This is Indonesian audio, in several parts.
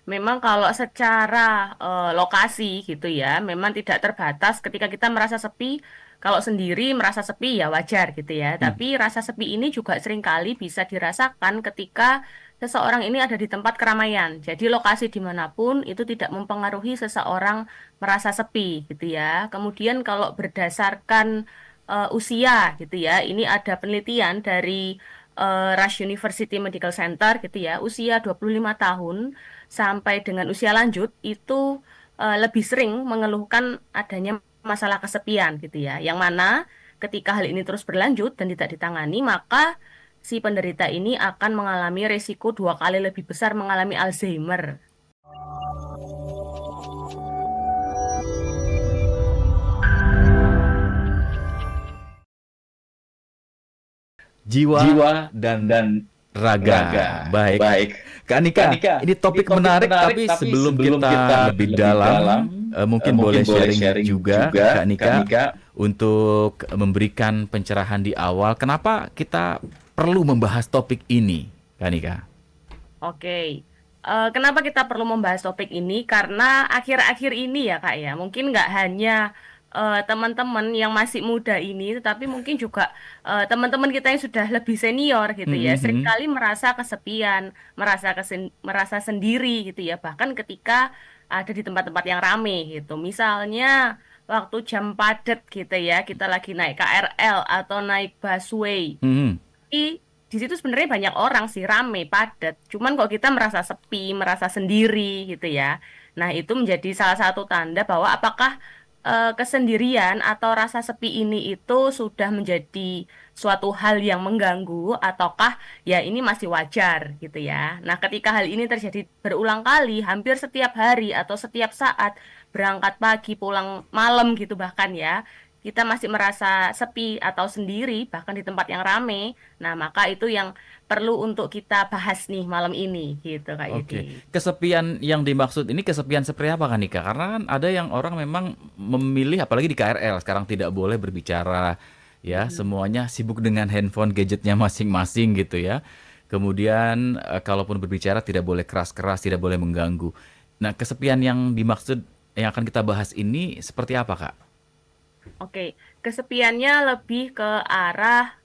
memang kalau secara lokasi gitu ya, memang tidak terbatas ketika kita merasa sepi. Kalau sendiri merasa sepi ya wajar gitu ya. Hmm. Tapi rasa sepi ini juga seringkali bisa dirasakan ketika seseorang ini ada di tempat keramaian. Jadi lokasi dimanapun itu tidak mempengaruhi seseorang merasa sepi gitu ya. Kemudian kalau berdasarkan usia gitu ya, ini ada penelitian dari Rush University Medical Center gitu ya, usia 25 tahun sampai dengan usia lanjut itu lebih sering mengeluhkan adanya masalah kesepian gitu ya. Yang mana ketika hal ini terus berlanjut dan tidak ditangani, maka si penderita ini akan mengalami risiko 2 kali lebih besar mengalami Alzheimer. Jiwa Jiwa dan dan raga. raga. Baik. Baik. Kak Kak Nika, Nika, ini ini topik topik menarik menarik, tapi tapi sebelum sebelum kita kita lebih lebih dalam, dalam, mungkin boleh mungkin boleh sharing sharing juga Kak juga, Kak Nika Nika. untuk memberikan pencerahan di awal. Kenapa kita perlu membahas topik ini, Kak Nika? Oke. Kenapa kita perlu membahas topik ini? Karena akhir-akhir ini ya Kak ya, mungkin nggak hanya teman-teman yang masih muda ini, tetapi mungkin juga teman-teman kita yang sudah lebih senior gitu ya, Mhm. seringkali merasa kesepian, merasa sendiri gitu ya, bahkan ketika ada di tempat-tempat yang rame gitu. Misalnya waktu jam padat gitu ya, kita lagi naik KRL atau naik busway. Mhm. Di situ sebenarnya banyak orang sih, rame, padat. Cuman kok kita merasa sepi, merasa sendiri gitu ya. Nah, itu menjadi salah satu tanda bahwa apakah kesendirian atau rasa sepi ini itu sudah menjadi suatu hal yang mengganggu ataukah ya ini masih wajar gitu ya. Nah, ketika hal ini terjadi berulang kali, hampir setiap hari atau setiap saat, berangkat pagi, pulang malam gitu bahkan ya, kita masih merasa sepi atau sendiri bahkan di tempat yang rame. Nah, maka itu yang perlu untuk kita bahas nih malam ini, gitu Kak Oke, Yudi. kesepian yang dimaksud ini kesepian seperti apa kan Nika? Karena kan ada yang orang memang memilih, apalagi di KRL sekarang tidak boleh berbicara, ya Mm-mm. semuanya sibuk dengan handphone gadgetnya masing-masing gitu ya. Kemudian kalaupun berbicara tidak boleh keras-keras, tidak boleh mengganggu. Nah, kesepian yang dimaksud yang akan kita bahas ini seperti apa Kak? Oke, kesepiannya lebih ke arah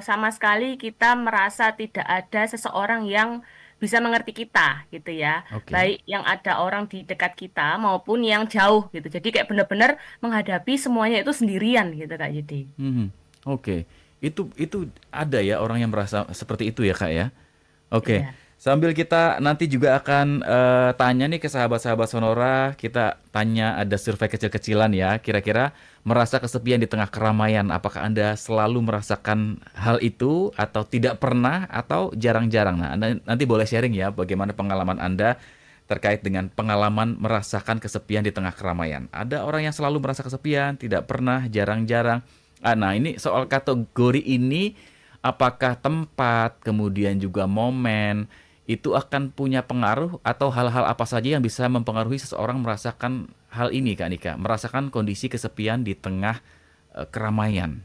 sama sekali kita merasa tidak ada seseorang yang bisa mengerti kita, gitu ya. Oke. Baik yang ada orang di dekat kita maupun yang jauh, gitu. Jadi kayak benar-benar menghadapi semuanya itu sendirian, gitu Kak Yudi. Mhm. Oke, itu ada ya orang yang merasa seperti itu ya Kak ya? Oke, Iya. sambil kita nanti juga akan tanya nih ke sahabat-sahabat Sonora, kita tanya ada survei kecil-kecilan ya, kira-kira merasa kesepian di tengah keramaian, apakah Anda selalu merasakan hal itu atau tidak pernah atau jarang-jarang? Nah, Anda nanti boleh sharing ya bagaimana pengalaman Anda terkait dengan pengalaman merasakan kesepian di tengah keramaian. Ada orang yang selalu merasa kesepian, tidak pernah, jarang-jarang. Nah, ini soal kategori ini, apakah tempat, kemudian juga momen, itu akan punya pengaruh atau hal-hal apa saja yang bisa mempengaruhi seseorang merasakan hal ini, Kak Nika? Merasakan kondisi kesepian di tengah keramaian.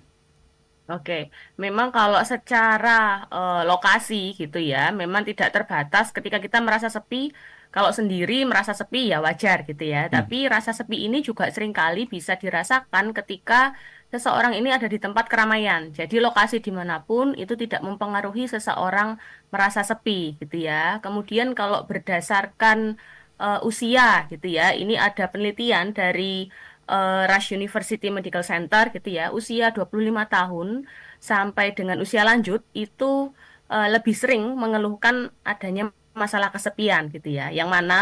Oke, memang kalau secara lokasi gitu ya, memang tidak terbatas ketika kita merasa sepi. Kalau sendiri merasa sepi ya wajar gitu ya. Hmm. Tapi rasa sepi ini juga seringkali bisa dirasakan ketika seseorang ini ada di tempat keramaian. Jadi lokasi dimanapun itu tidak mempengaruhi seseorang merasa sepi gitu ya. Kemudian kalau berdasarkan usia gitu ya, ini ada penelitian dari Rush University Medical Center gitu ya, usia 25 tahun sampai dengan usia lanjut itu lebih sering mengeluhkan adanya masalah kesepian gitu ya. Yang mana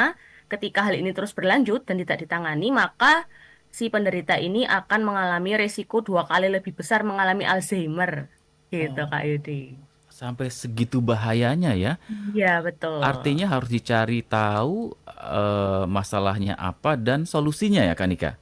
ketika hal ini terus berlanjut dan tidak ditangani, maka si penderita ini akan mengalami risiko 2 kali lebih besar mengalami Alzheimer gitu Oh, Kak Yudi. sampai segitu bahayanya ya. Iya betul. Artinya harus dicari tahu masalahnya apa dan solusinya ya, Kak Nika?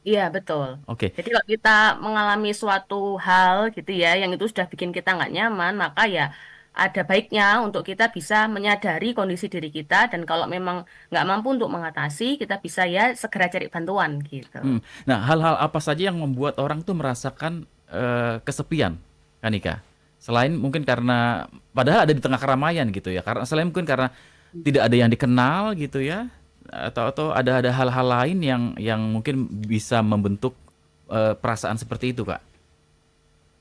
Iya, betul. Oke. Jadi kalau kita mengalami suatu hal gitu ya, yang itu sudah bikin kita nggak nyaman, maka ya ada baiknya untuk kita bisa menyadari kondisi diri kita, dan kalau memang nggak mampu untuk mengatasi, kita bisa ya segera cari bantuan gitu. Nah, hal-hal apa saja yang membuat orang tuh merasakan kesepian, Kak Nika? Selain mungkin karena padahal ada di tengah keramaian gitu ya. Karena selain mungkin karena tidak ada yang dikenal gitu ya, atau ada hal-hal lain yang mungkin bisa membentuk perasaan seperti itu, Kak?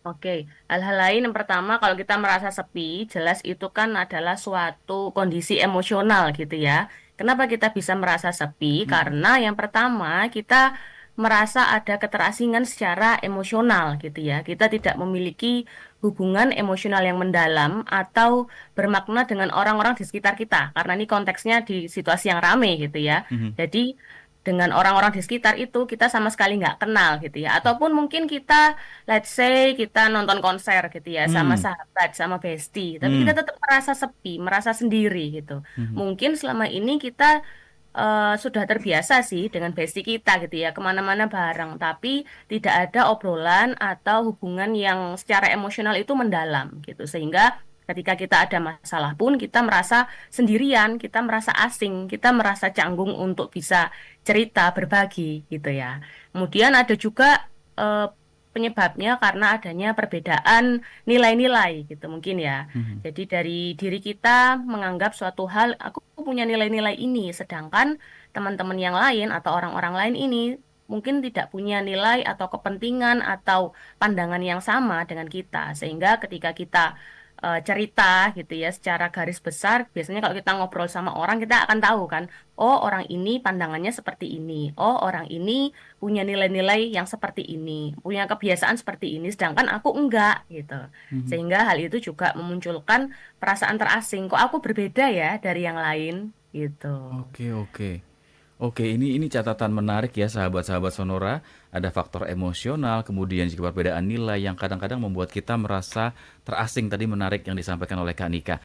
Oke, hal-hal lain yang pertama kalau kita merasa sepi, jelas itu kan adalah suatu kondisi emosional gitu ya. Kenapa kita bisa merasa sepi? Mm-mm. Karena yang pertama kita merasa ada keterasingan secara emosional gitu ya. Kita tidak memiliki hubungan emosional yang mendalam atau bermakna dengan orang-orang di sekitar kita. Karena ini konteksnya di situasi yang rame gitu ya. Mhm. Jadi dengan orang-orang di sekitar itu kita sama sekali nggak kenal gitu ya. Ataupun mungkin kita let's say kita nonton konser gitu ya sama Hmm. sahabat, sama bestie, tapi kita Hmm. tetap merasa sepi, merasa sendiri gitu. Mhm. Mungkin selama ini kita sudah terbiasa sih dengan bestie kita gitu ya, kemana-mana bareng, tapi tidak ada obrolan atau hubungan yang secara emosional itu mendalam gitu. Sehingga ketika kita ada masalah pun kita merasa sendirian, kita merasa asing, kita merasa canggung untuk bisa cerita, berbagi gitu ya. Kemudian ada juga eh, penyebabnya karena adanya perbedaan nilai-nilai gitu mungkin ya. Mhm. Jadi dari diri kita menganggap suatu hal, aku punya nilai-nilai ini, sedangkan teman-teman yang lain atau orang-orang lain ini mungkin tidak punya nilai atau kepentingan atau pandangan yang sama dengan kita. Sehingga ketika kita cerita gitu ya secara garis besar, biasanya kalau kita ngobrol sama orang kita akan tahu kan, oh orang ini pandangannya seperti ini, oh orang ini punya nilai-nilai yang seperti ini, punya kebiasaan seperti ini, sedangkan aku enggak gitu. Mhm. Sehingga hal itu juga memunculkan perasaan terasing, kok aku berbeda ya dari yang lain gitu. Oke, oke. Oke, ini catatan menarik ya sahabat-sahabat Sonora. Ada faktor emosional, kemudian juga perbedaan nilai yang kadang-kadang membuat kita merasa terasing tadi menarik yang disampaikan oleh Kak Nika.